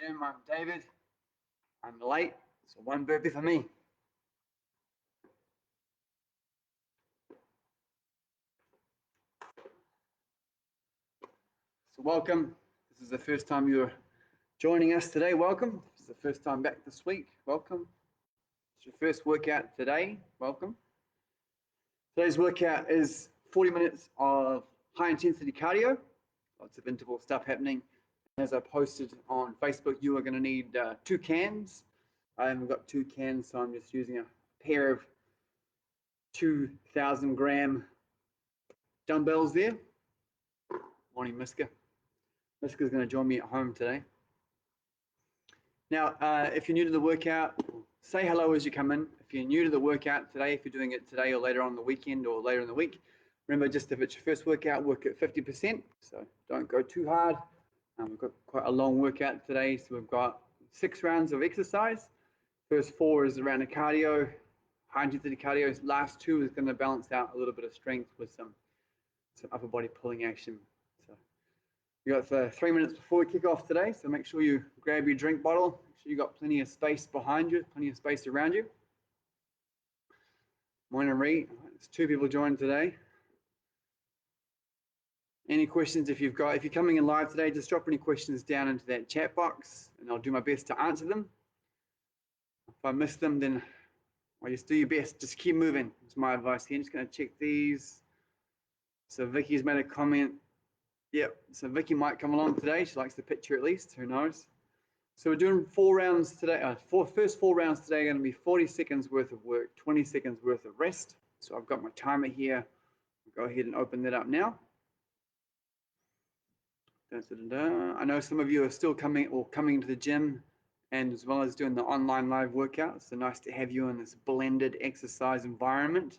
gym. I'm David. I'm late, so one burpee for me. So welcome. This is the first time you're joining us today. Welcome. This is the first time back this week. Welcome. It's your first workout today. Welcome. Today's workout is 40 minutes of high intensity cardio. Lots of interval stuff happening. As I posted on Facebook, you are going to need 2 cans. I haven't got 2 cans, so I'm just using a pair of 2,000 gram dumbbells there. Morning, Miska. Miska's going to join me at home today. Now, if you're new to the workout, say hello as you come in. If you're new to the workout today, if you're doing it today or later on the weekend or later in the week, remember, just if it's your first workout, work at 50%. So don't go too hard. We've got quite a long workout today. So we've got 6 rounds of exercise. First 4 is around a cardio, high intensity cardio. Last 2 is going to balance out a little bit of strength with some upper body pulling action. So we got 3 minutes before we kick off today. So make sure you grab your drink bottle. Make sure you got plenty of space behind you, plenty of space around you. Morning, Ree. There's 2 people joined today. Any questions if you're coming in live today, just drop any questions down into that chat box and I'll do my best to answer them. If I miss them, then just do your best. Just keep moving. That's my advice here. I'm just going to check these. So Vicky's made a comment. Yep. So Vicky might come along today. She likes the picture at least. Who knows? So we're doing 4 rounds today. First 4 rounds today are going to be 40 seconds worth of work, 20 seconds worth of rest. So I've got my timer here. I'll go ahead and open that up now. I know some of you are still coming to the gym and as well as doing the online live workouts. So nice to have you in this blended exercise environment.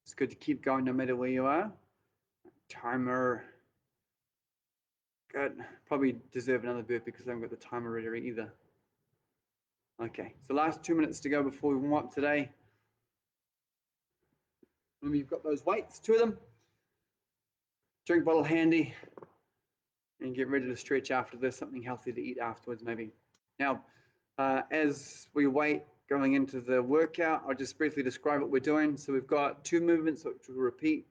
It's good to keep going no matter where you are. Timer. Good. Probably deserve another burpee because I haven't got the timer ready either. Okay, so last 2 minutes to go before we warm up today. Remember, you've got those weights, 2 of them. Drink bottle handy. And get ready to stretch after this, something healthy to eat afterwards maybe. Now, as we wait going into the workout, I'll just briefly describe what we're doing. So we've got 2 movements which we'll repeat.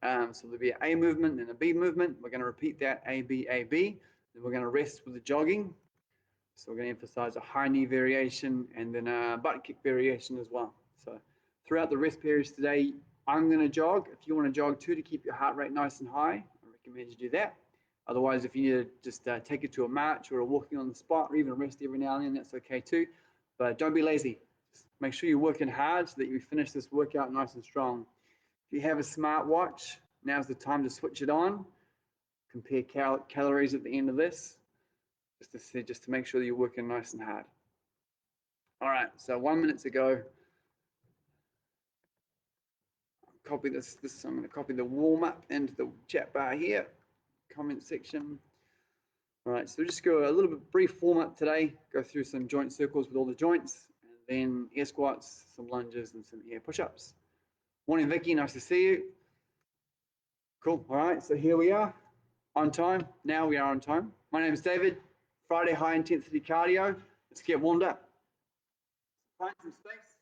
So there'll be an A movement and a B movement. We're going to repeat that A, B, A, B. Then we're going to rest with the jogging. So we're going to emphasize a high knee variation and then a butt kick variation as well. So throughout the rest periods today, I'm going to jog. If you want to jog too to keep your heart rate nice and high, I recommend you do that. Otherwise, if you need to just take it to a march or a walking on the spot or even rest every now and then, that's okay too. But don't be lazy. Just make sure you're working hard so that you finish this workout nice and strong. If you have a smartwatch, now's the time to switch it on. Compare calories at the end of this, just to make sure that you're working nice and hard. All right, so 1 minute to go. Copy this. I'm going to copy the warm up into the chat bar here. Comment section. All right, so just go a little bit brief warm up today, go through some joint circles with all the joints, and then air squats, some lunges, and some air push-ups. Morning, Vicky, nice to see you. Cool, all right, so here we are, on time. Now we are on time. My name is David, Friday high intensity cardio. Let's get warmed up. Find some space,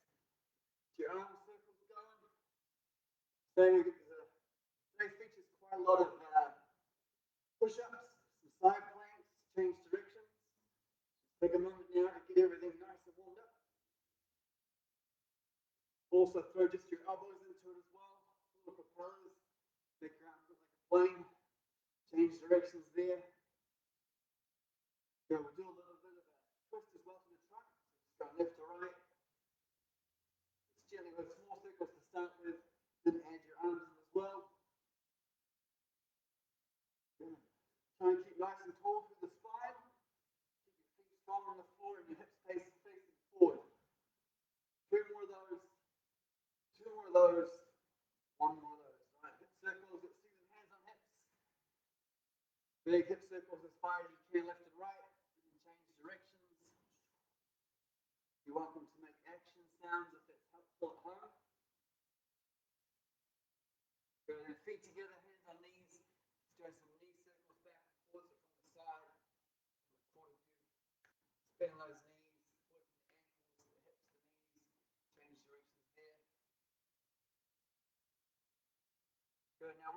get your arm circles going. Today features quite a lot of push-ups, some side planks, change directions. Take a moment now to get everything nice and warmed up. Also throw just your elbows into it as well. Little propellers, make your arms look like a plane. Change directions there. So we'll do a little bit of a twist as well to the front. So just go left to right. Just gently with small circles to start with. Then add your arms in as well. Good. Try and keep nice and tall through the spine. Keep your feet strong on the floor and your hips facing forward. 2 more of those. 2 more of those. 1 more of those. All right, hip circles. Let's see them hands on hips. Big hip circles as far as you can, left and right. You can change directions. You're welcome to make action sounds if that's helpful at home. Go ahead, feet together, hands on knees. Let's do some knee circles back and forth from the side. From the point of view.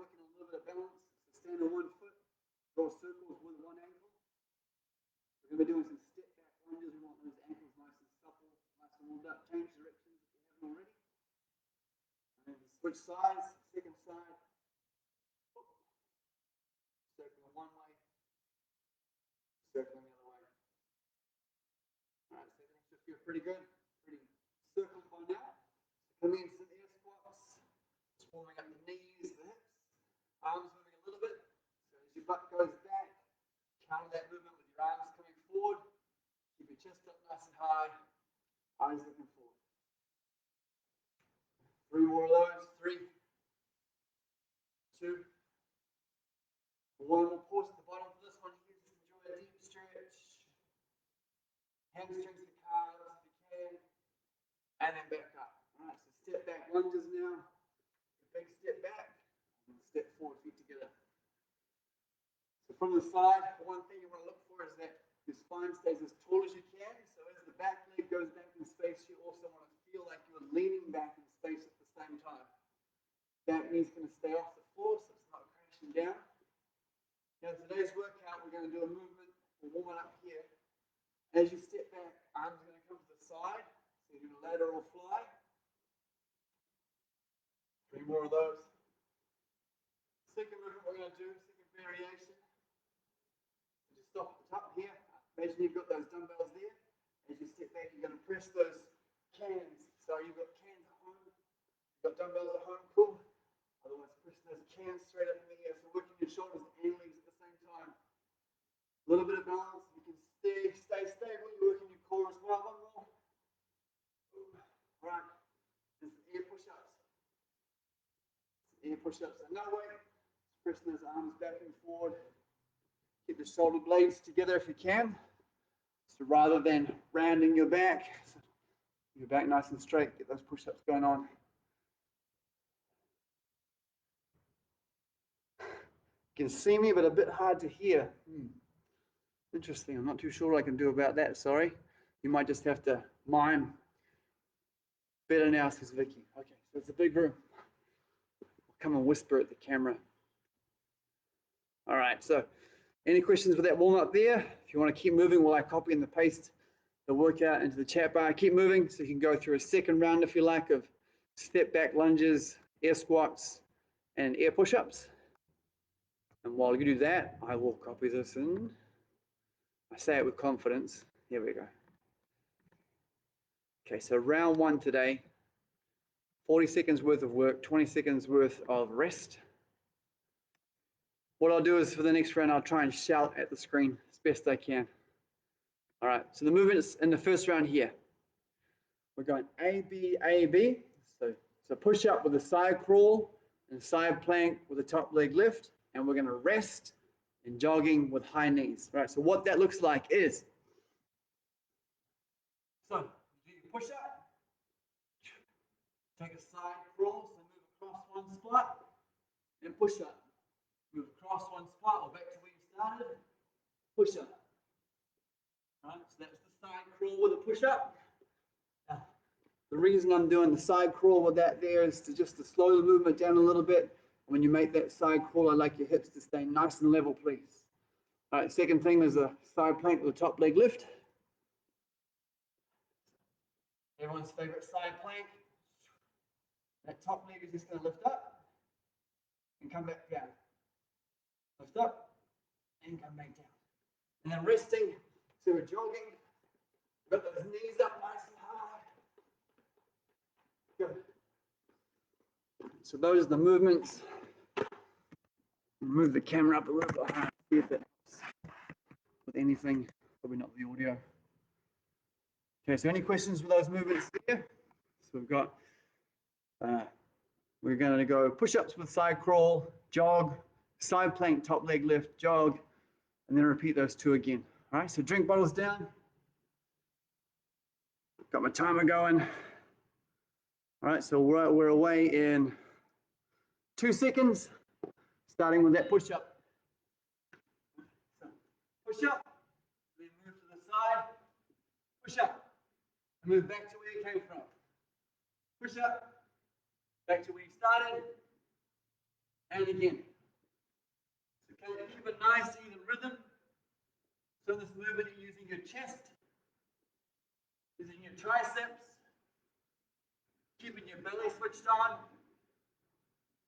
working on a little bit of balance. So stand on one foot, draw circles with one ankle. We're going to be doing some step back lunges. We want those ankles nice and supple, nice and warmed up. Change directions if you haven't already. And then switch sides, second side. Circling one way, circling the other way. All right, so everything should feel pretty good, pretty circled by now. Come in some air squats, just warming up the knees, the hips, arms moving a little bit. So as your butt goes back, counter that movement with your arms coming forward. Keep your chest up nice and high, eyes looking forward. 3 more of those. 3, 2, 1. We'll pause at the bottom for this one here. Just enjoy a deep stretch. Hamstrings the calves if you can. And then back up. All right, so step back lunges now. A big step back. And step forward, feet together. So from the side, one thing you want to look for is that your spine stays as tall as you can. So as the back leg goes back in space, you also want to feel like you're leaning back in space at the same time. Back knee's going to stay off the floor so it's not crashing down. Now today's workout, we're going to do a movement. We'll warm it up here. As you step back, arms are going to come to the side. So you do a lateral fly. 3 more of those. Second movement we're going to do, second variation. So just stop at the top here. Imagine you've got those dumbbells there. As you step back, you're going to press those cans. So you've got cans at home. You've got dumbbells at home, cool. Otherwise, pressing those cans straight up in the air. So working your shoulders and legs at the same time. A little bit of balance. You can stay stable. You're working your core as well. One more. All right. And some air push-ups. Air push-ups. So no weight. Just pressing those arms back and forward. Keep the shoulder blades together if you can. So rather than rounding your back nice and straight. Get those push-ups going on. You can see me, but a bit hard to hear. Interesting. I'm not too sure what I can do about that. Sorry. You might just have to mime. Better now, says Vicky. Okay, so it's a big room. I'll come and whisper at the camera. All right, so any questions with that warm up there? If you want to keep moving while I copy and paste the workout into the chat bar, keep moving so you can go through a second round, if you like, of step back lunges, air squats, and air push-ups. And while you do that, I will copy this in. I say it with confidence. Here we go. Okay, so round 1 today, 40 seconds worth of work, 20 seconds worth of rest. What I'll do is for the next round, I'll try and shout at the screen as best I can. All right, so the movements in the first round here. We're going A, B, A, B. So push up with a side crawl and side plank with a top leg lift. And we're going to rest and jogging with high knees. All right, so what that looks like is, so you do your push up, take a side crawl, so move across one spot, and push up. Move across one spot or back to where you started, push up. All right, so that's the side crawl with a push up. Now, the reason I'm doing the side crawl with that there is to slow the movement down a little bit. When you make that side crawl, I like your hips to stay nice and level, please. All right, second thing is a side plank with a top leg lift. Everyone's favorite side plank. That top leg is just going to lift up and come back down. Lift up and come back down. And then resting, so we're jogging. Got those knees up nice and high. Good. So those are the movements. Move the camera up a little bit higher, see if it helps with anything. Probably not the audio. Okay, so any questions with those movements there? So we've got, we're going to go push-ups with side crawl, jog, side plank, top leg lift, jog, and then repeat those 2 again. All right, so drink bottles down. Got my timer going. All right, so we're away in 2 seconds, starting with that push-up. So push up, then move to the side, push up, and move back to where you came from. Push up, back to where you started, and again. So can you keep a nice even rhythm? So in this movement, you're using your chest, using your triceps, keeping your belly switched on,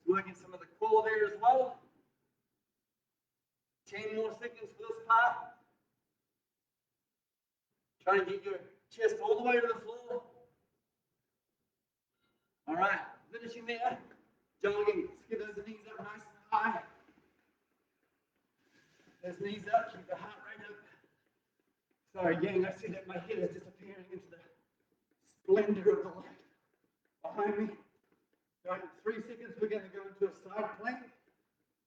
working some of the core there as well. 10 more seconds for this part. Try and get your chest all the way to the floor. All right, finishing there. Jogging, let's get those knees up nice and high. Those knees up, keep the heart rate up. Sorry, gang, I see that my head is disappearing into the splendor of the light behind me. All right, 3 seconds, we're going to go into a side plank.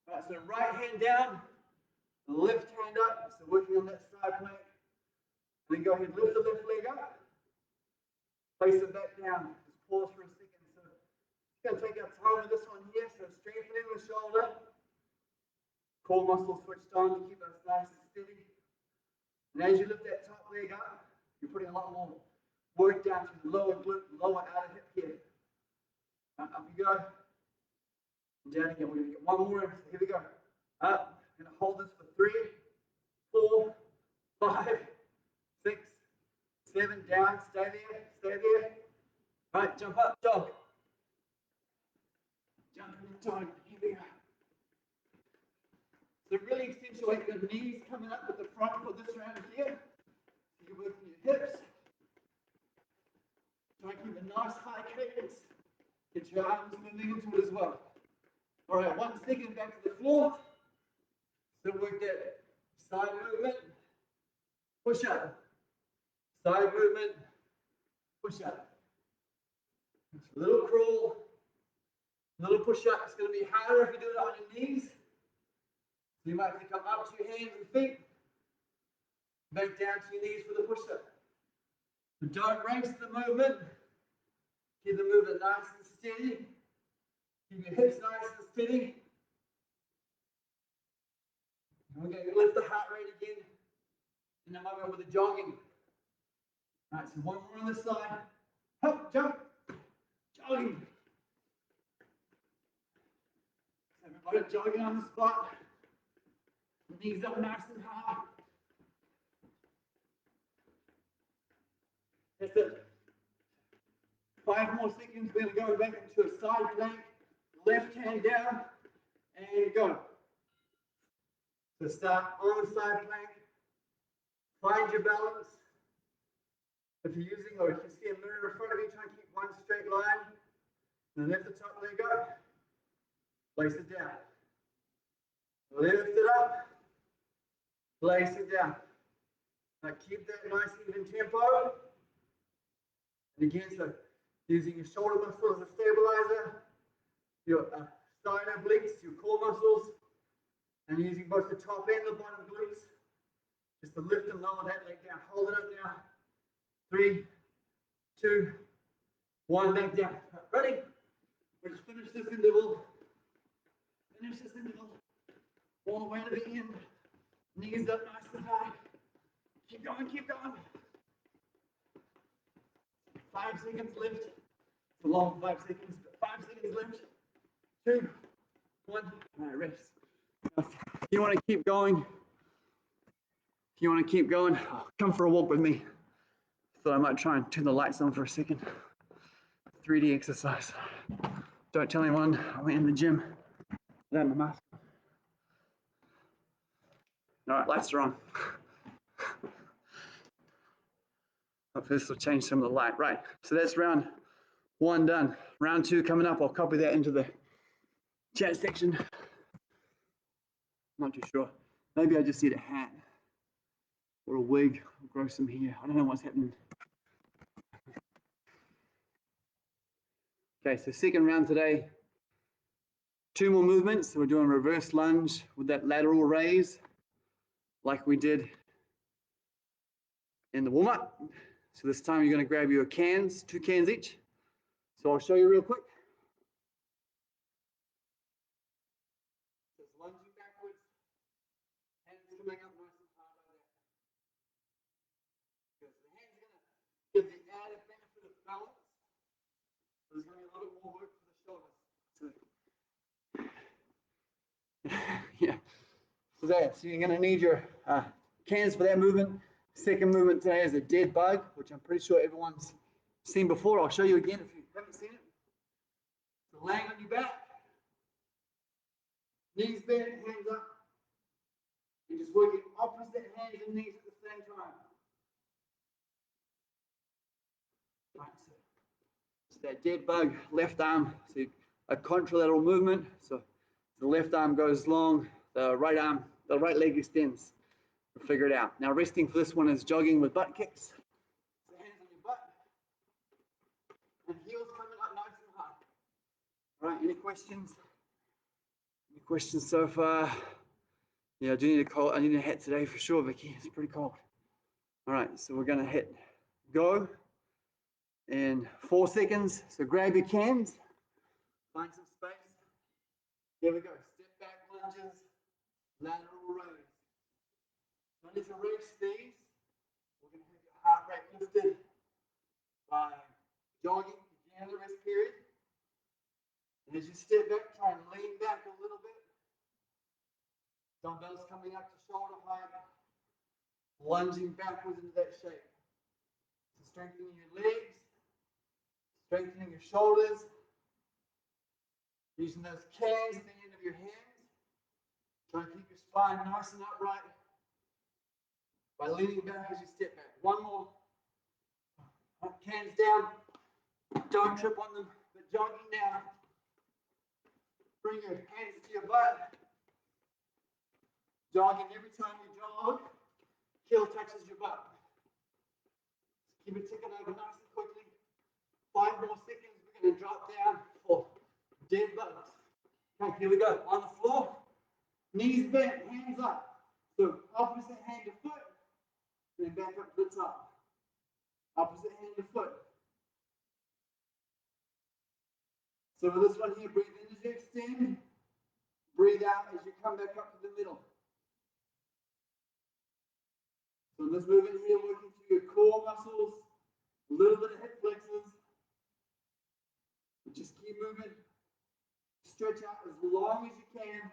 All right, so right hand down, left hand up. So working on that side plank. And then go ahead, lift the left leg up. Place it back down. Just pause for a second. So it's going to take our time with this one here. So strengthening the shoulder. Core muscles switched on to keep us nice and steady. And as you lift that top leg up, you're putting a lot more work down to the lower glute, lower outer hip here. Up you go. And down again. We're going to get one more. So here we go. Up. I'm going to hold this for 3, 4, 5, 6, 7. Down. Stay there. Stay there. All right. Jump up. Jog. Jump and jog. Here we go. So really accentuate your knees coming up at the front for this round here. So you're working your hips. Try and keep a nice high cadence. Get your arms moving into it as well. All right, 1 second back to the floor. So work that side movement, push up. Side movement, push up. Little crawl, little push up. It's going to be harder if you do it on your knees. So you might have to come up to your hands and feet, back down to your knees for the push up. But don't race the movement. Keep the movement nice and steady. Keep your hips nice and steady. And we're going to lift the heart rate again in a moment with the jogging. All right, so one more on this side. Hop, jump, jogging. So everybody jogging on the spot. Knees up nice and high. That's it. 5 more seconds. We're going to go back into a side plank. Left hand down and go. So start on the side plank. Find your balance. If you're using, or if you see a mirror in front of you, try and keep one straight line. And lift the top leg up. Place it down. Lift it up. Place it down. Now keep that nice even tempo. And again, so using your shoulder muscles as a stabilizer, your side obliques, your core muscles, and using both the top and the bottom glutes just to lift and lower that leg down. Hold it up now. 3, 2, 1, back down. Ready? We'll just finish this interval. Finish this interval. All the way to the end. Knees up nice and high. Keep going, keep going. 5 seconds lift. It's a long 5 seconds, but 5 seconds lift. 2, 1. All right, rest. If you want to keep going, come for a walk with me. Thought I might try and turn the lights on for a second. 3D exercise. Don't tell anyone I'm in the gym without my mask. All right, lights are on. Hopefully this will change some of the light. Right, so that's round 1 done. Round 2 coming up. I'll copy that into the chat section. Not too sure. Maybe I just need a hat or a wig. I'll grow some hair. I don't know what's happening. Okay, so second round today. 2 more movements. So we're doing reverse lunge with that lateral raise, like we did in the warm-up. So this time you're going to grab your cans, 2 cans each. So I'll show you real quick. Just lunging backwards, hands coming up nice and hard like that. Because the hands are going to give the added benefit of balance. So there's going to be a little bit more work for the shoulders. So So there, so you're going to need your cans for that movement. Second movement today is a dead bug, which I'm pretty sure everyone's seen before. I'll show you again if you haven't seen it. So laying on your back, knees bent, hands up. You're just working opposite hands and knees at the same time. Right, so that dead bug, left arm, so a contralateral movement. So the left arm goes long, the right leg extends. We'll figure it out. Now resting for this one is jogging with butt kicks. So hands on your butt. And heels coming up nice and high. All right, any questions? Any questions so far? Yeah, I need a hat today for sure, Vicky. It's pretty cold. All right, so we're gonna hit go in 4 seconds. So grab your cans, find some space. Here we go. Step back lunges, lateral raise. Now need to rest these. We're gonna have your heart rate lifted by jogging, beginning of the rest period. And as you step back, try and lean back a little bit. Dumbbells coming up to shoulder height, lunging backwards into that shape. So strengthening your legs, strengthening your shoulders, using those cans at the end of your hands. Try and keep your spine nice and upright by leaning back as you step back. One more. Cans down. Don't trip on them, but jogging now. Bring your hands to your butt. Jogging every time you jog, heel touches your butt. Keep it ticking over nice and quickly. 5 more seconds. We're going to drop down for dead bugs. Okay, here we go. On the floor, knees bent, hands up. So opposite hand to foot, and then back up to the top. Opposite hand to foot. So for this one here, breathe in as you extend. Breathe out as you come back up to the middle. So in this movement here, working through your core muscles, a little bit of hip flexors. Just keep moving. Stretch out as long as you can.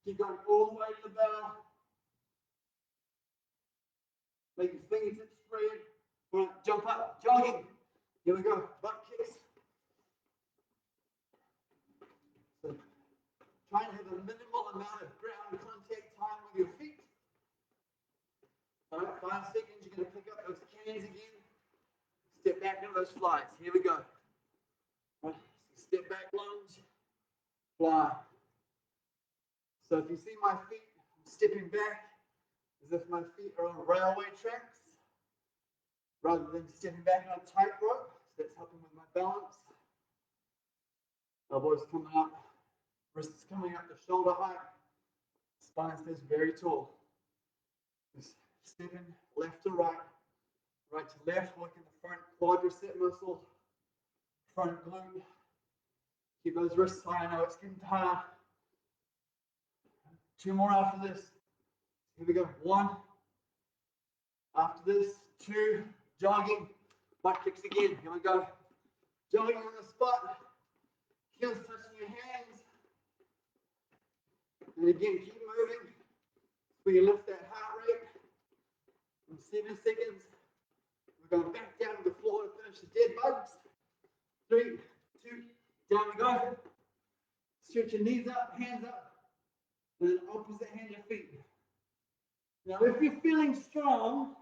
Keep going all the way to the bell. Make your fingertips spread. All right, jump up, jogging. Here we go, butt kicks. So try and have a minimal amount of ground contact time with your feet. All right, 5 seconds, you're going to pick up those cans again. Step back into those flies. Here we go. All right, so step back lunge, fly. So if you see my feet, I'm stepping back as if my feet are on railway tracks, rather than stepping back on a tightrope. So that's helping with my balance. Elbows coming up, wrists coming up to shoulder height. Spine stays very tall. Just stepping left to right, right to left, working the front quadricep muscle, front glute. Keep those wrists high. I know it's getting tired. 2 more after this. Here we go. 1. After this, 2. Jogging. Butt kicks again. Here we go. Jogging on the spot. Heels touching your hands. And again, keep moving. So you lift that heart rate. In 7 seconds. We're going back down to the floor to finish the dead bugs. 3, 2, down we go. Stretch your knees up, hands up. And then opposite hand to feet. Now, if you're feeling strong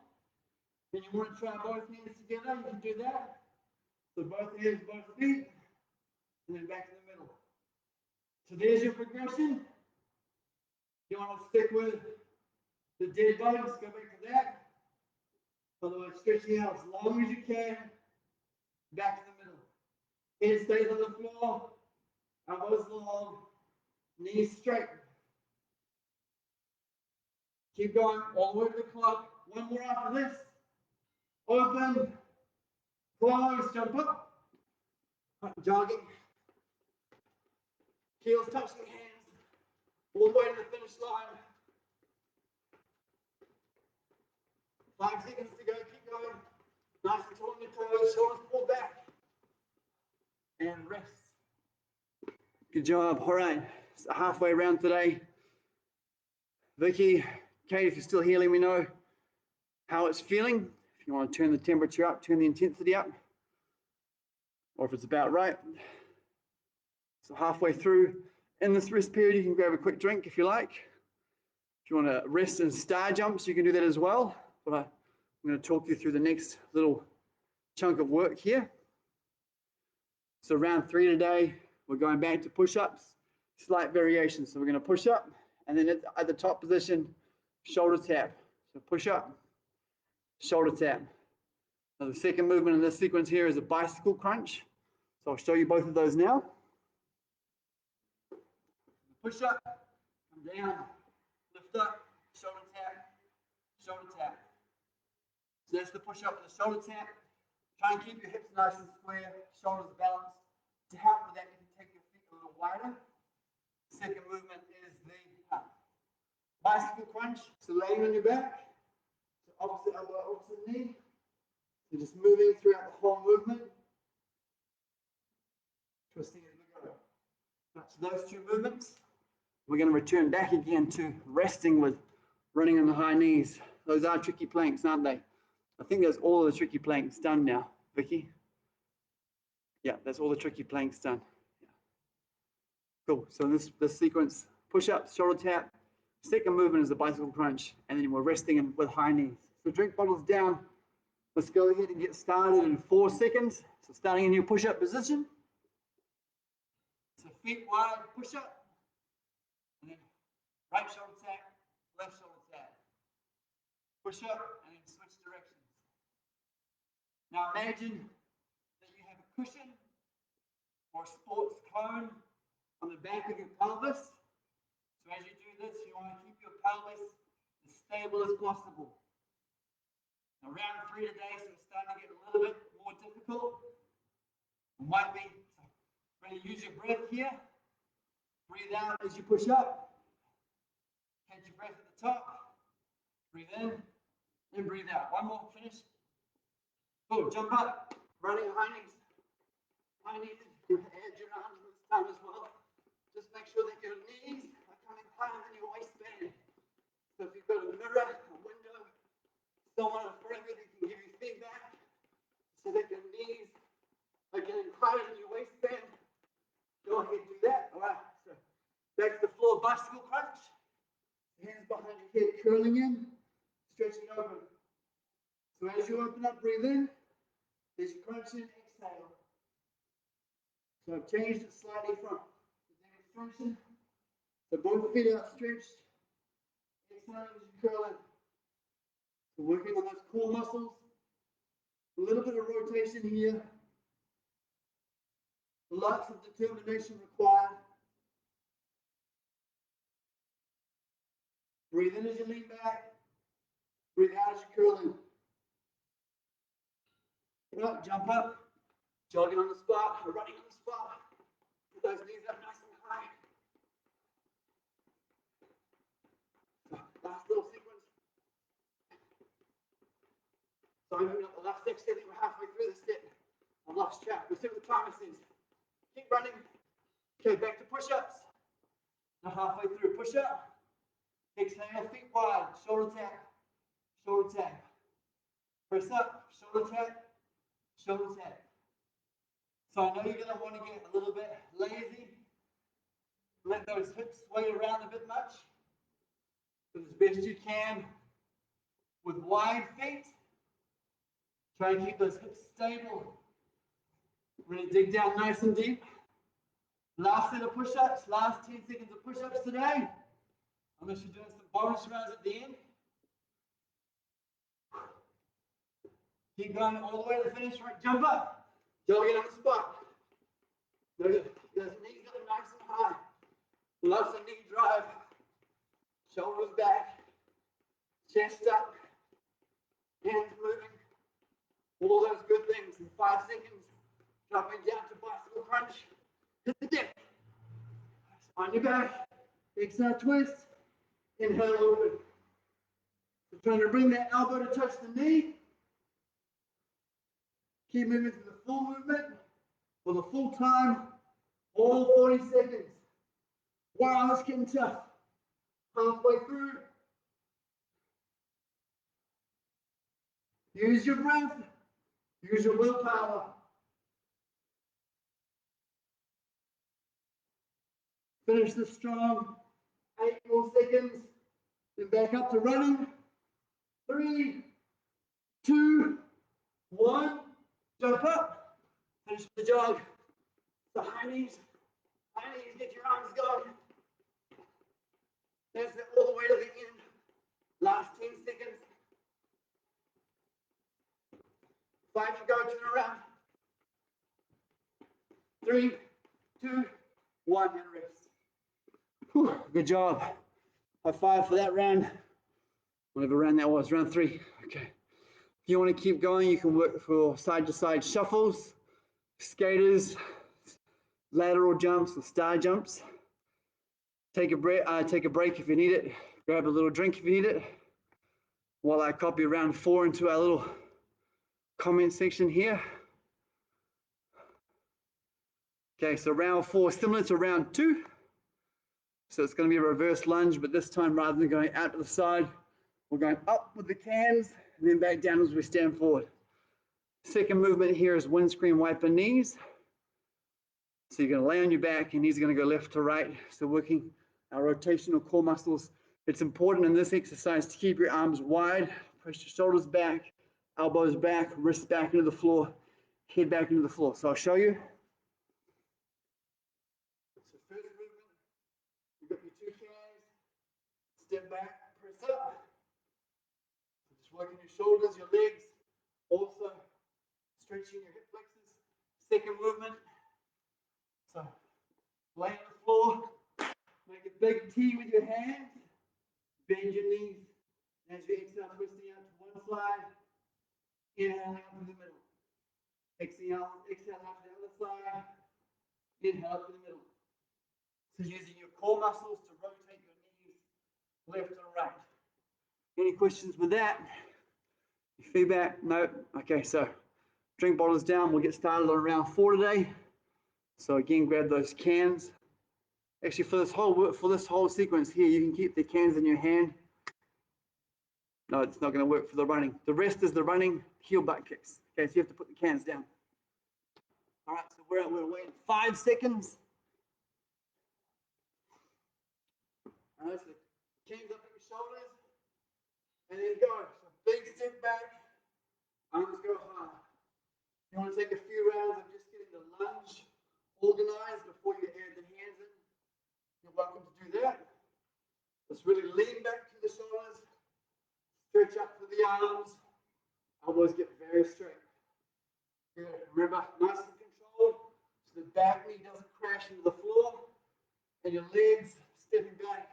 and you want to try both hands together, you can do that. So both hands, both feet, and then back to the middle. So there's your progression. You want to stick with the dead bugs, go back to that. Otherwise, stretching out as long as you can. Back to the middle. Head stays on the floor, elbows long, knees straight. Keep going all the way to the clock. 1 more after this. Open, close, jump up. Jogging. Heels touching hands. All the way to the finish line. 5 seconds to go. Keep going. Nice and tall on your toes. Shoulders pull back. And rest. Good job. All right. So halfway around today. Vicky, Kate, if you're still here, let me know how it's feeling. If you want to turn the temperature up, turn the intensity up, or if it's about right. So halfway through, in this rest period, you can grab a quick drink if you like. If you want to rest in star jumps, you can do that as well. But I'm going to talk you through the next little chunk of work here. So round 3 today, we're going back to push-ups, slight variation. So we're going to push up, and then at the top position, shoulder tap. So push up, shoulder tap. Now the second movement in this sequence here is a bicycle crunch. So I'll show you both of those now. Push up, come down, lift up, shoulder tap, shoulder tap. So that's the push up with the shoulder tap. Try and keep your hips nice and square, shoulders balanced. To help with that, you can take your feet a little wider. Second movement is the bicycle crunch. So laying on your back, so opposite elbow, opposite knee. So just moving throughout the whole movement. Twisting as we go. So those two movements. We're going to return back again to resting with running on the high knees. Those are tricky planks, aren't they? I think that's all of the tricky planks done now, Vicky. Yeah, that's all the tricky planks done. Yeah. Cool. So in this sequence, push-ups, shoulder tap. Second movement is the bicycle crunch, and then we're resting with high knees. So drink bottles down. Let's go ahead and get started in 4 seconds. So starting in your push-up position. So feet wide, push-up. And then right shoulder tap, left shoulder tap. Push up and then switch directions. Now imagine that you have a cushion or a sports cone on the back of your pelvis. So as you do this, you want to keep your pelvis as stable as possible. Now round 3 today, so it's starting to get a little bit more difficult. It might be really use your breath here. Breathe out as you push up. Catch your breath at the top. Breathe in and breathe out. One more, finish. Boom, jump up. Running high knees. High knees. You add your arms this time as well. Just make sure that your knees are coming higher than your waistband. So if you've got a mirror, a window, someone in front of you that can give you feedback so that your knees are getting higher than your waistband, go ahead and do that. All right, so back to the floor, bicycle crunch. Hands behind your head, curling in, stretching open. So as you open up, breathe in. As you crunch in, exhale. So I've changed it slightly from the demonstration. So both feet outstretched. Exhale as you curl in. So working on those core muscles. A little bit of rotation here. Lots of determination required. Breathe in as you lean back. Breathe out as you curl in. Right, jump up. Jogging on the spot, or running on the spot. Put those knees up nice and high. Last little sequence. So I'm moving up the last step. I think we're halfway through the step. I lost track. We'll see what the timer says. Keep running. Okay, back to push-ups. Now halfway through, push up. Exhale, feet wide, shoulder tap, shoulder tap. Press up, shoulder tap, shoulder tap. So I know you're going to want to get a little bit lazy. Let those hips sway around a bit much. But as best you can with wide feet. Try and keep those hips stable. We're going to dig down nice and deep. Last set of push-ups, last 10 seconds of push-ups today. Unless you're doing some bonus rounds at the end. Keep going all the way to the finish. Right, jump up. Jogging on the spot. Those knees up nice and high. Lots of knee drive. Shoulders back. Chest up. Hands moving. All those good things in 5 seconds. Dropping down to bicycle crunch. Hit the deck. On your back. Exhale, twist. Inhale, open. So trying to bring that elbow to touch the knee. Keep moving through the full movement for the full time, all 40 seconds. Wow, it's getting tough. Halfway through. Use your breath. Use your willpower. Finish this strong. 8 more seconds. Then back up to running. 3, 2, 1. Jump up. Finish the jog. So high knees. High knees, get your arms going. That's it, all the way to the end. Last 10 seconds. 5 to go, turn around. 3, 2, 1, and rest. Whew, good job. High five for that round. Whatever round that was, round 3. Okay. If you want to keep going, you can work for side to side shuffles, skaters, lateral jumps, or star jumps. Take a break if you need it. Grab a little drink if you need it. While I copy round 4 into our little comment section here. Okay, so round 4, similar to round 2. So it's going to be a reverse lunge, but this time rather than going out to the side, we're going up with the cans and then back down as we stand forward. Second movement here is windscreen wiper knees. So you're going to lay on your back, your knees are going to go left to right. So working our rotational core muscles. It's important in this exercise to keep your arms wide, press your shoulders back, elbows back, wrists back into the floor, head back into the floor. So I'll show you. So first movement, you've got your 2 cans, step back, press up. So just working your shoulders, your legs, also stretching your hip flexors. Second movement, so lay on the floor, make a big T with your hands, bend your knees. As you exhale, twisting out to one side, inhale out to the middle. Exhale out to the other side, inhale out to the middle. So using your core muscles to rotate your knees left and right. Any questions with that? Feedback? No? Okay, so drink bottles down. We'll get started on round 4 today. So again, grab those cans. Actually, for this whole sequence here, you can keep the cans in your hand. No, it's not going to work for the running. The rest is the running heel butt kicks. Okay, so you have to put the cans down. All right, so we're waiting 5 seconds. All right, so cans up at your shoulders, and then go. So big step back, arms go high. You want to take a few rounds of just getting the lunge organized before you add the hands in. You're welcome to do that. Let's really lean back to the shoulders, stretch up to the arms, elbows get very straight. Good. Remember, nice and controlled, so the back knee doesn't crash into the floor, and your legs stepping back,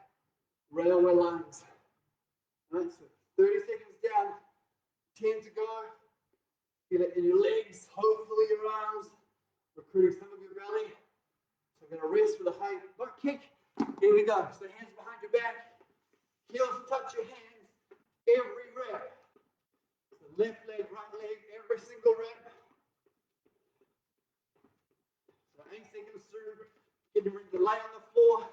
railway lines. All right, so 30 seconds down, 10 to go. Feel it in your legs, hopefully your arms, recruiting some of your belly. So we're going to rest with a high butt kick. Here we go. So hands behind your back, heels touch your hands every rep. So left leg, right leg, every single rep. So 8 seconds through, getting ready to lay on the floor,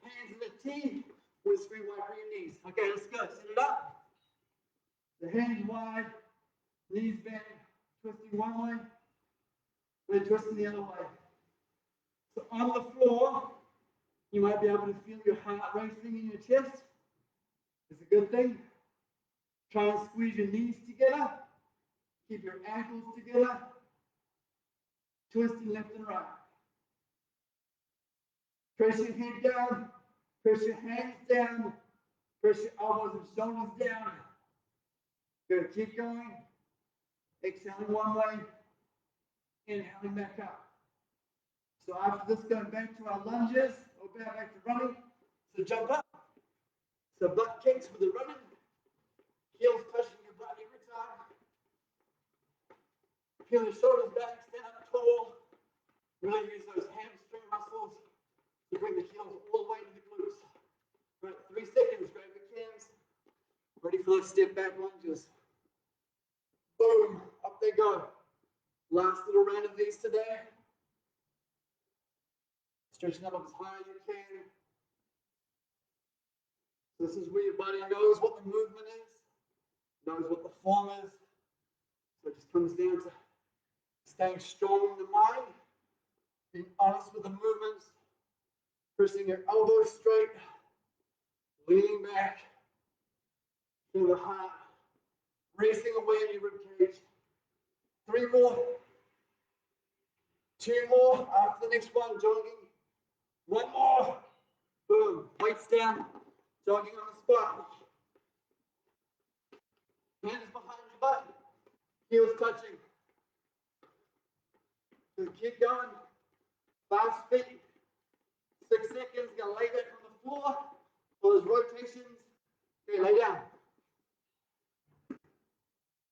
hands in the T, windscreen wiper your knees. Okay, let's go. Set it up. The hands wide, knees bent, twisting one way, then twisting the other way. So on the floor, you might be able to feel your heart racing in your chest. It's a good thing. Try and squeeze your knees together. Keep your ankles together. Twisting left and right. Press your head down. Press your hands down. Press your elbows and shoulders down. Good. Keep going. Exhaling one way. Inhaling back up. So after this, going back to our lunges, or back to running. So jump up. So butt kicks with the running. Heels touching your butt every time. Peel your shoulders back, stand up tall. Really use those hamstring muscles to bring the heels all the way to the glutes. Right, 3 seconds, grab your cans. Ready for those step back lunges. Boom, up they go. Last little round of these today. Stretching up as high as you can. So this is where your body knows what the movement is, knows what the form is. So it just comes down to staying strong in the mind, being honest with the movements, pressing your elbows straight, leaning back, feel the heart racing away in your rib cage. 3 more, 2 more, after the next one, jogging. 1 more, boom, weights down, jogging on the spot. Hands behind your butt, heels touching. So keep going, 5 feet, 6 seconds, gonna lay back on the floor, for those rotations, okay, lay down.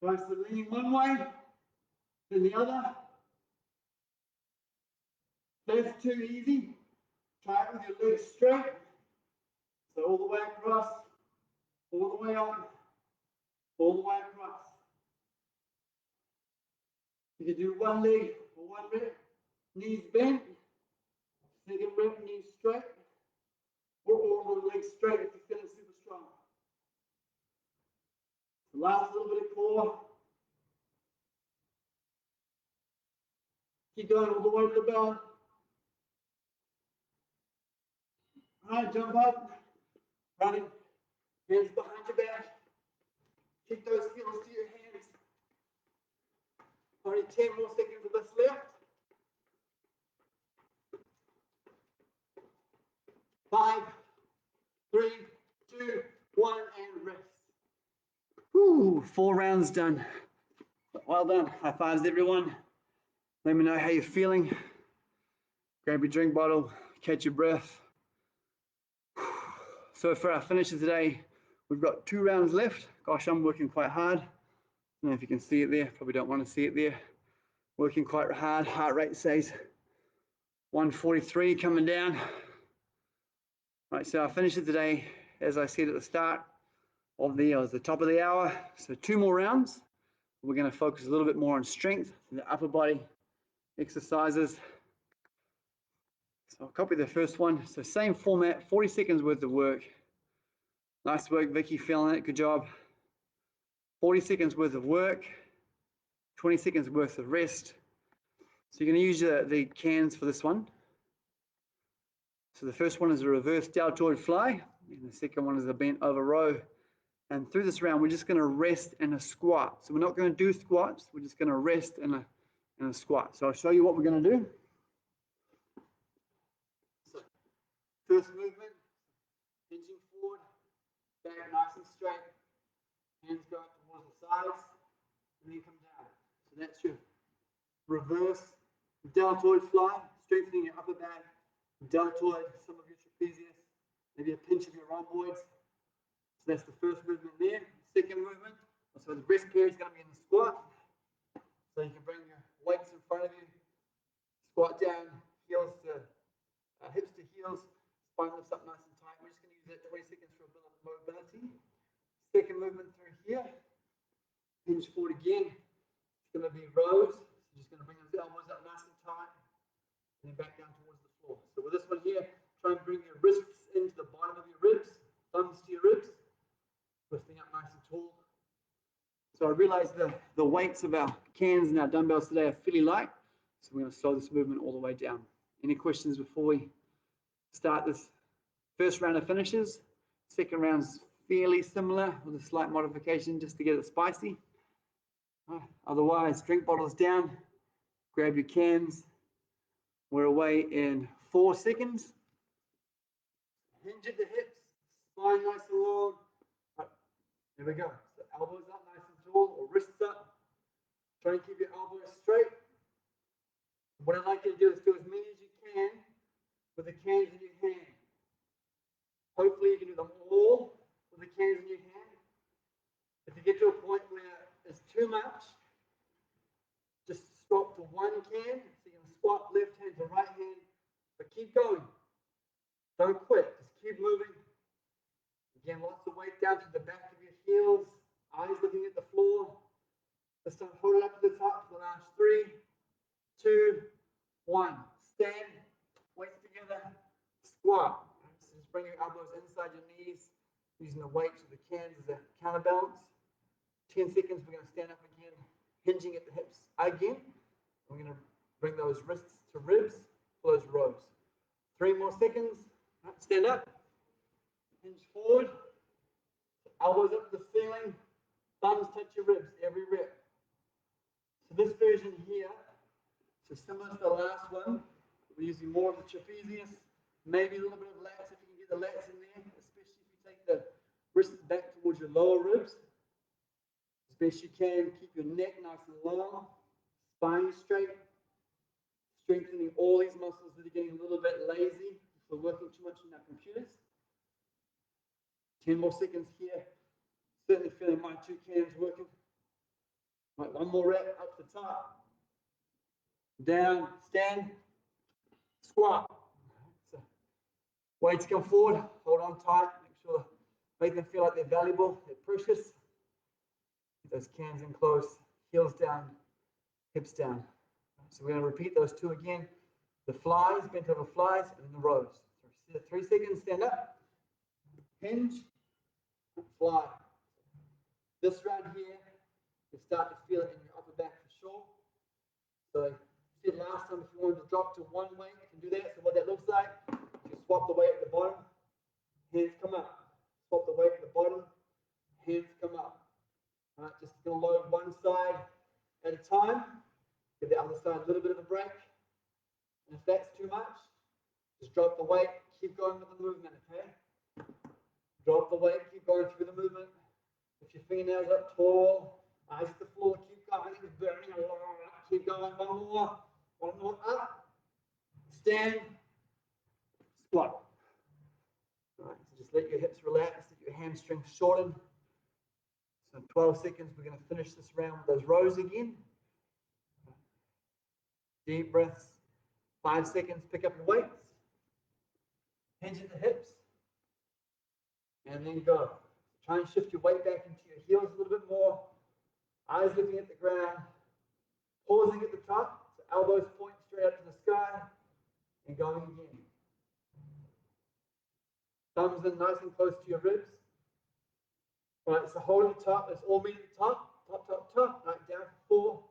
Right, so leaning one way, then the other. That's too easy. Try it with your legs straight. So all the way across, all the way up, all the way across. You can do one leg for 1 rep, knees bent, second rep, knees straight, or all the legs straight if you're feeling super strong. The last little bit of core. Keep going all the way to the bell. All right, jump up, running, hands behind your back. Kick those heels to your hands. Only 10 more seconds of this left. 5, 3, 2, 1, and rest. Woo, 4 rounds done. Well done. High fives, everyone. Let me know how you're feeling. Grab your drink bottle, catch your breath. So for our finishes today, we've got 2 rounds left. Gosh, I'm working quite hard. I don't know if you can see it there. Probably don't want to see it there. Working quite hard. Heart rate says 143 coming down. Right, so our finishes today, as I said at the start of the top of the hour. So 2 more rounds. We're going to focus a little bit more on strength, the upper body exercises. So I'll copy the first one. So same format, 40 seconds worth of work. Nice work, Vicky, feeling it, good job. 40 seconds worth of work, 20 seconds worth of rest. So you're going to use the cans for this one. So the first one is a reverse deltoid fly, and the second one is a bent over row. And through this round, we're just going to rest in a squat. So we're not going to do squats, we're just going to rest in a squat. So I'll show you what we're going to do. So first movement, hinging forward, back nice and straight, hands go up towards the sides, and then come down. So that's your reverse deltoid fly, strengthening your upper back, deltoid, some of your trapezius, maybe a pinch of your rhomboids. So that's the first movement there. Second movement, so the breast pair is going to be in the squat. So you can bring your weights in front of you, squat down, heels to hips to heels, spine lifts up nice and tight. We're just going to use that 20 seconds for a bit of mobility. Second movement through here, hinge forward again. It's going to be rows. So just going to bring those elbows up nice and tight, and then back down towards the floor. So with this one here, try and bring your wrists into the bottom of your ribs, thumbs to your ribs, lifting up nice and tall. So I realize the weights of our cans and our dumbbells today are fairly light, so we're going to slow this movement all the way down. Any questions before we start this first round of finishes? Second round's fairly similar with a slight modification just to get it spicy. Otherwise, drink bottles down, grab your cans. We're away in 4 seconds. Hinge at the hips, spine nice and long. Right. There we go. So elbows up nice and tall, or wrists up. Try and keep your elbows straight. What I'd like you to do is do as many as you can with the cans in your hand. Hopefully you can do them all with the cans in your hand. If you get to a point where it's too much, just stop to 1 can. So you can squat left hand to right hand, but keep going. Don't quit, just keep moving. Again, lots of weight down to the back of your heels, eyes looking at the floor. This time, hold it up to the top for the last 3, 2, 1. Stand, weights together, squat. So just bring your elbows inside your knees. using the weights of the cans as a counterbalance. 10 seconds, we're going to stand up again, hinging at the hips again. We're going to bring those wrists to ribs for those rows. 3 more seconds, stand up, hinge forward, elbows up to the ceiling, thumbs touch your ribs every rep. So this version here, so similar to the last one, we're using more of the trapezius, maybe a little bit of lats if you can get the lats in there, especially if you take the wrists back towards your lower ribs. As best you can, keep your neck nice and long, spine straight, strengthening all these muscles that are getting a little bit lazy if we're working too much on our computers. 10 more seconds here. Certainly feeling my 2 cans working. Right, 1 more rep up to the top. Down, stand, squat. So weights come forward, hold on tight, make them feel like they're valuable, they're precious. Get those cans in close, heels down, hips down. So we're going to repeat those 2 again. The flies, bent over flies, and then the rows. So 3 seconds, stand up, hinge, fly. This round here, you start to feel it in your upper back for sure. So you said last time if you wanted to drop to 1 weight, you can do that. So what that looks like, you swap the weight at the bottom, hands come up. Swap the weight at the bottom, hands come up. All right, just going to load one side at a time. Give the other side a little bit of a break. And if that's too much, just drop the weight, keep going with the movement, okay? Drop the weight, keep going through the movement. If your fingernails up tall, eyes at the floor, keep going, it's burning a lot. Keep going, one more up, stand, squat. All right, so just let your hips relax, let your hamstrings shorten. So 12 seconds, we're going to finish this round with those rows again. Deep breaths, 5 seconds, pick up your weights, hinge at the hips, and then go. Try and shift your weight back into your heels a little bit more, eyes looking at the ground, pausing at the top, so elbows point straight up to the sky, and going again. Thumbs in nice and close to your ribs. All right, so hold at the top, let's all meet at the top, top. All right, down for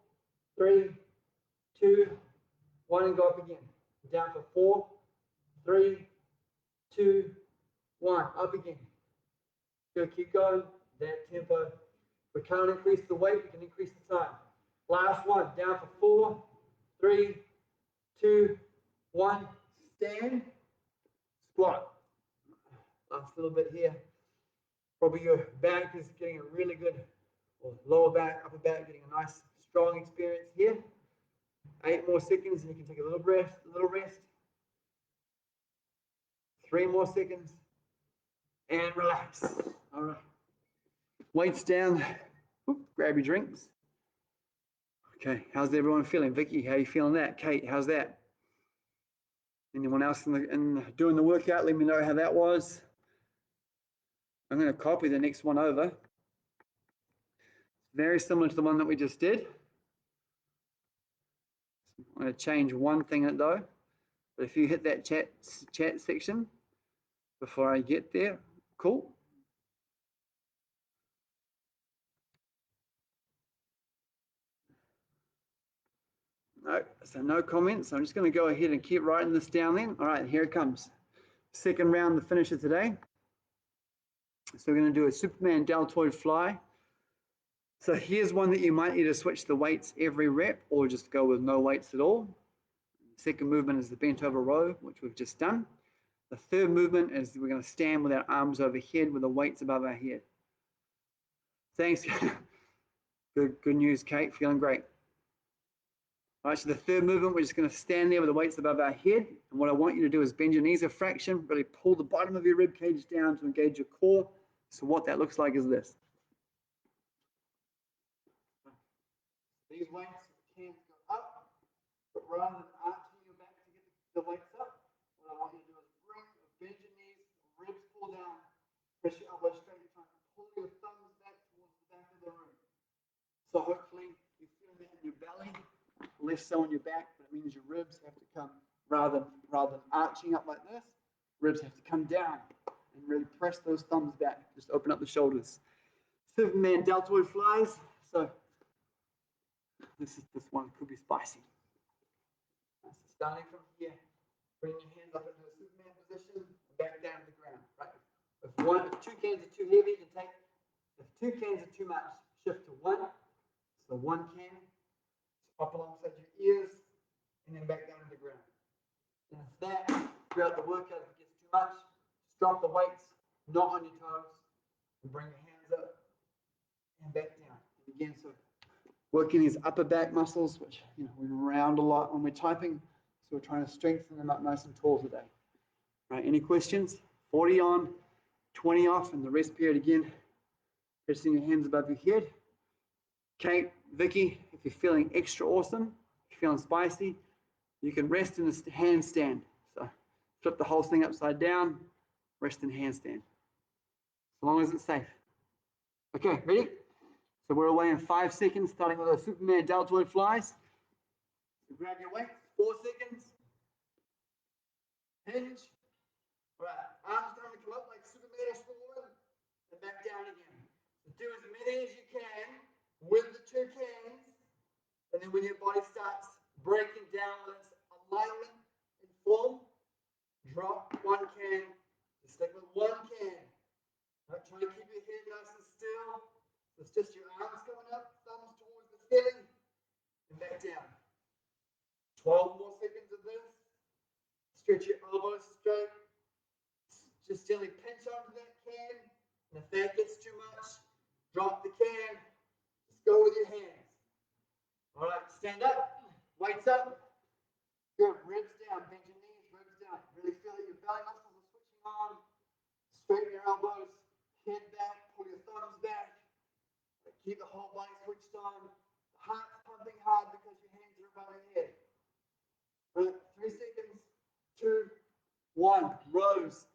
4, 3, 2, 1, and go up again. Down for 4, 3, 2, 1, up again. Good, keep going, that tempo. We can't increase the weight, we can increase the time. Last one, down for 4, 3, 2, 1, stand, squat. Last little bit here. Probably your back is getting a really good, or lower back, upper back, getting a nice, strong experience here. 8 more seconds, and you can take a little rest. 3 more seconds, and relax. All right. Weights down. Oop, grab your drinks. Okay, how's everyone feeling? Vicky, how are you feeling that? Kate, how's that? Anyone else in doing the workout? Let me know how that was. I'm going to copy the next one over. Very similar to the one that we just did. I'm going to change one thing in it though. But if you hit that chat section before I get there, cool. No, so no comments. I'm just going to go ahead and keep writing this down then. All right, here it comes. Second round, the finisher today. So we're going to do a Superman deltoid fly. So here's one that you might need to switch the weights every rep or just go with no weights at all. The second movement is the bent over row, which we've just done. The third movement is we're going to stand with our arms overhead with the weights above our head. Thanks. Good news, Kate. Feeling great. All right, so the third movement, we're just going to stand there with the weights above our head. And what I want you to do is bend your knees a fraction, really pull the bottom of your rib cage down to engage your core. So what that looks like is this. These weights can go up, but rather than arching your back to get the weights up, what I want you to do is bend your knees, ribs pull down, press your elbows straight, and try and pull your thumbs back towards the back of the room. So hopefully you feel that in your belly, less so in your back, but it means your ribs have to come, rather than arching up like this, ribs have to come down and can really press those thumbs back. Just open up the shoulders. Superman deltoid flies. So this one could be spicy. So starting from here, bring your hands up into a Superman position, back down to the ground. Right. If 2 cans are too heavy, you can take. If 2 cans are too much, shift to 1. So 1 can, up alongside your ears, and then back down to the ground. And if that throughout the workout, if it gets too much, just drop the weights, not on your toes, and bring your hands up and back down. And again, so working these upper back muscles, which we round a lot when we're typing, so we're trying to strengthen them up nice and tall today. Right? Any questions? 40 on, 20 off, and the rest period again. Pressing your hands above your head. Kate, Vicky, if you're feeling extra awesome, if you're feeling spicy, you can rest in a handstand. So flip the whole thing upside down, rest in handstand. As long as it's safe. Okay, ready? So we're away in 5 seconds, starting with our Superman deltoid flies. So grab your weight, 4 seconds. Hinge. All right, arms going to come up like Superman or Superwoman, and back down again. So do as many as you can with the 2 cans, and then when your body starts breaking down with its alignment and form, drop 1 can. Just stick with 1 can. Right, try to keep your head nice and still. So it's just your arms coming up, thumbs towards the ceiling, and back down. 12 more seconds of this. Stretch your elbows straight. Just gently pinch onto that can. And if that gets too much, drop the can. Just go with your hands. All right, stand up. Weights up. Good. Ribs down. Bend your knees. Ribs down. Really feel that your belly muscles are switching on. Straighten your elbows. Head back. Pull your thumbs back. Keep the whole body switched on. The heart's pumping hard because your hands are above your head. Right, 3 seconds. 2, 1. Rows.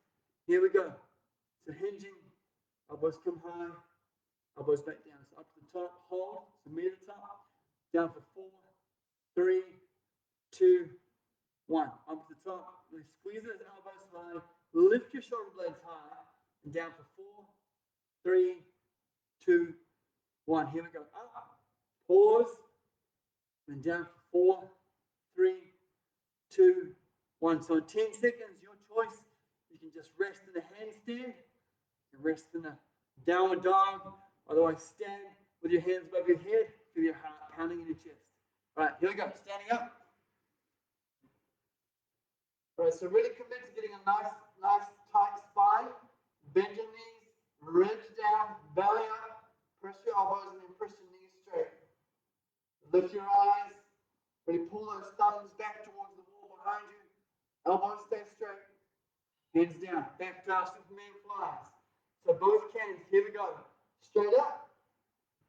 Here we go. So hinging. Elbows come high. Elbows back down. So up to the top. Hold. So me at the top. Down for 4, 3, 2, 1. Up to the top. Squeeze those elbows high. Lift your shoulder blades high. And down for 4, 3, 2, 1. Here we go. Up. Pause. And down for 4, 3, 2, 1. So in 10 seconds, your choice. You can just rest in a handstand. You can rest in a downward dog. Otherwise, stand with your hands above your head. Feel your heart pounding in your chest. All right, here we go. Standing up. All right, so really commit to getting a nice tight spine. Bend your knees, ribs down, belly up. Press your elbows and then press your knees straight. Lift your eyes. Really pull those thumbs back towards the wall behind you. Elbows stay straight. Hands down. Back to our Superman flies. So both cans. Here we go. Straight up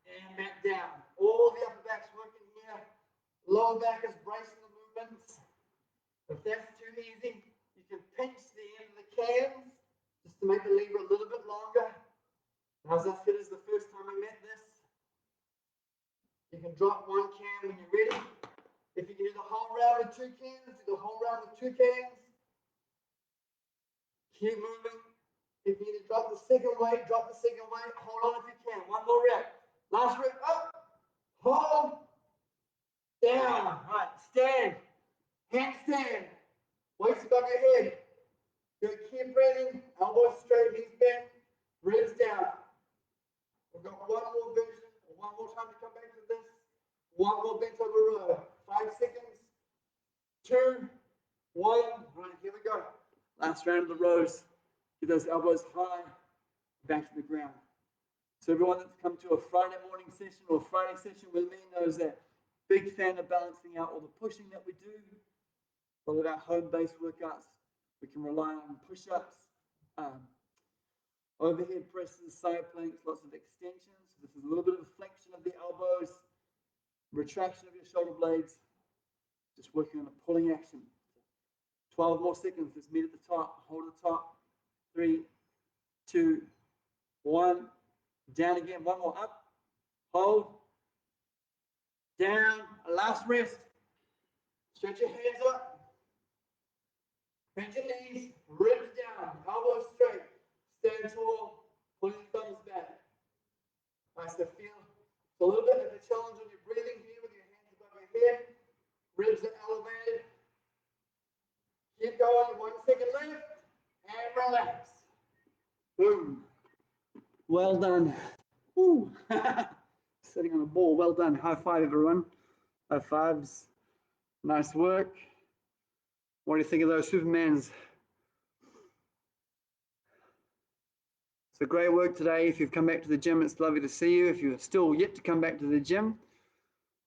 and back down. All the upper back's working here. Lower back is bracing the movements. If that's too easy, you can pinch the end of the cans just to make the lever a little bit longer. As I said, it's the first time we met this. You can drop 1 can when you're ready. If you can do the whole round with 2 cans, do the whole round with 2 cans. Keep moving. If you need to drop the second weight, drop the second weight. Hold on if you can. 1 more rep. Last rep. Up. Hold. Down. Right. Stand. Handstand. Weights above your head. Good. Keep breathing. Elbows straight. Knees bent. Ribs down. We've got 1 more version. 1 more time to come back to this. 1 more bent over row. 5 seconds. 2, 1. Right. Here we go. Last round of the rows. Get those elbows high. Back to the ground. So everyone that's come to a Friday morning session or a Friday session with me knows that big fan of balancing out all the pushing that we do. A lot of our home-based workouts, we can rely on push-ups, overhead presses, side planks, lots of extensions. This is a little bit of a flexion of the elbows, retraction of your shoulder blades, just working on a pulling action. 12 more seconds. Let's meet at the top. Hold at the top. 3, 2, 1. Down again. 1 more. Up. Hold. Down. Last rest. Stretch your hands up. Bend your knees. Ribs down. Elbows straight. Stand tall, pulling your thumbs back. Nice to feel. So a little bit of a challenge on your breathing here with your hands above your head. Ribs are elevated. Keep going, 1 second left, and relax. Boom. Well done. Woo. Sitting on a ball, well done. High five, everyone. High fives. Nice work. What do you think of those Supermans? So great work today. If you've come back to the gym, it's lovely to see you. If you're still yet to come back to the gym,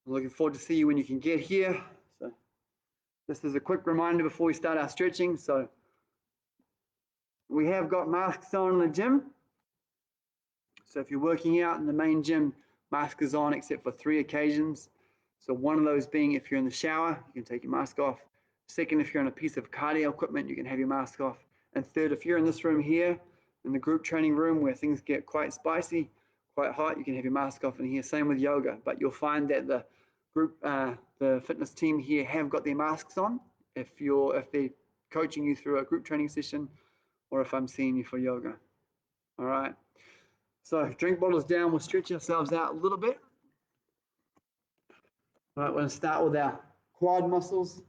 I'm looking forward to see you when you can get here. So this is a quick reminder before we start our stretching. So we have got masks on in the gym. So if you're working out in the main gym, mask is on except for 3 occasions. So one of those being if you're in the shower, you can take your mask off. Second, if you're on a piece of cardio equipment, you can have your mask off. And third, if you're in this room here, in the group training room where things get quite spicy, quite hot, you can have your mask off in here. Same with yoga, but you'll find that the group, the fitness team here have got their masks on if they're coaching you through a group training session or if I'm seeing you for yoga. All right. So drink bottles down, we'll stretch ourselves out a little bit. All right, we're going to start with our quad muscles.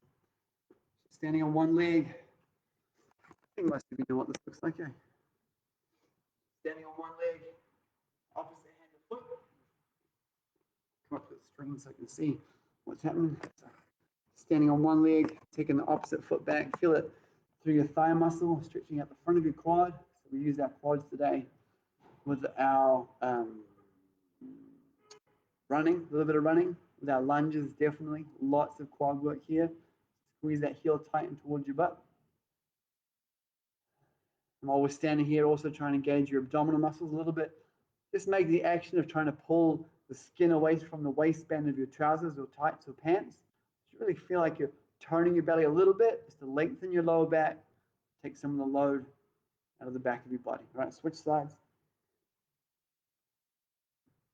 Standing on one leg. I think most of you know what this looks like, eh? Standing on one leg, opposite hand to foot. Come up to the screen so I can see what's happening. So, standing on one leg, taking the opposite foot back. Feel it through your thigh muscle, stretching out the front of your quad. So we use our quads today with our running, a little bit of running. With our lunges, definitely. Lots of quad work here. Squeeze that heel tight and towards your butt. And while we're standing here, also trying to engage your abdominal muscles a little bit. Just make the action of trying to pull the skin away from the waistband of your trousers or tights or pants. Just really feel like you're turning your belly a little bit, just to lengthen your lower back, take some of the load out of the back of your body. All right, switch sides.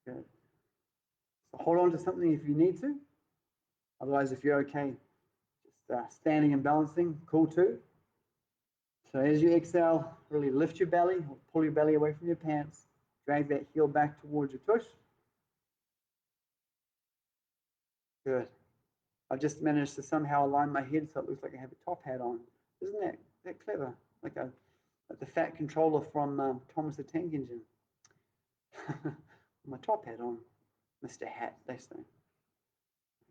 Good. So hold on to something if you need to. Otherwise, if you're okay, just standing and balancing, cool too. So as you exhale, really lift your belly, or pull your belly away from your pants. Drag that heel back towards your tush. Good. I've just managed to somehow align my head so it looks like I have a top hat on. Isn't that clever? Like the fat controller from Thomas the Tank Engine. My top hat on, Mr. Hat, they say.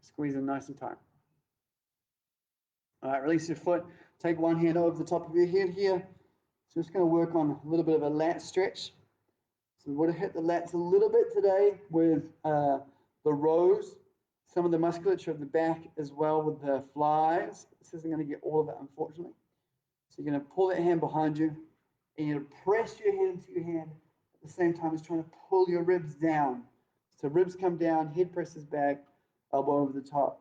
Squeeze in nice and tight. All right, release your foot. Take one hand over the top of your head here. So just going to work on a little bit of a lat stretch. So we want to hit the lats a little bit today with the rows, some of the musculature of the back as well with the flies. This isn't going to get all of it, unfortunately. So you're going to pull that hand behind you and you're going to press your head into your hand at the same time as trying to pull your ribs down. So ribs come down, head presses back, elbow over the top.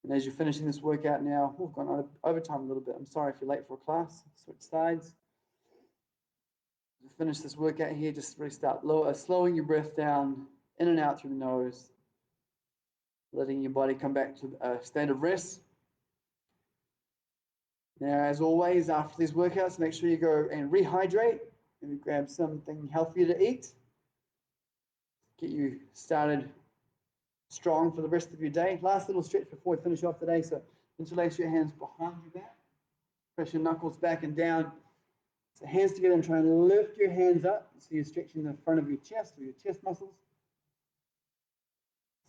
And as you're finishing this workout now, we've gone over time a little bit. I'm sorry if you're late for a class. Switch sides. To finish this workout here, just really start slowing your breath down, in and out through the nose, letting your body come back to a state of rest. Now, as always, after these workouts, make sure you go and rehydrate and grab something healthier to eat. Get you started strong for the rest of your day. Last little stretch before we finish off today. So interlace your hands behind your back. Press your knuckles back and down. So hands together and try and lift your hands up. So you're stretching the front of your chest or your chest muscles.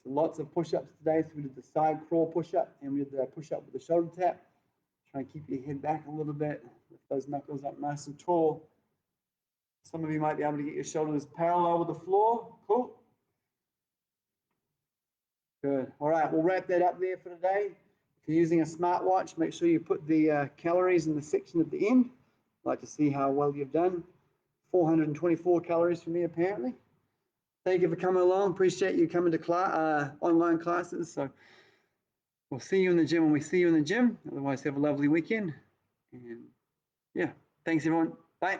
So lots of push-ups today. So we did the side crawl push-up and we did the push-up with the shoulder tap. Try and keep your head back a little bit. Lift those knuckles up nice and tall. Some of you might be able to get your shoulders parallel with the floor. Cool. Good. All right, we'll wrap that up there for today. If you're using a smartwatch, make sure you put the calories in the section at the end. I'd like to see how well you've done. 424 calories for me, apparently. Thank you for coming along. Appreciate you coming to online classes. So we'll see you in the gym when we see you in the gym. Otherwise, have a lovely weekend. And yeah, thanks everyone. Bye.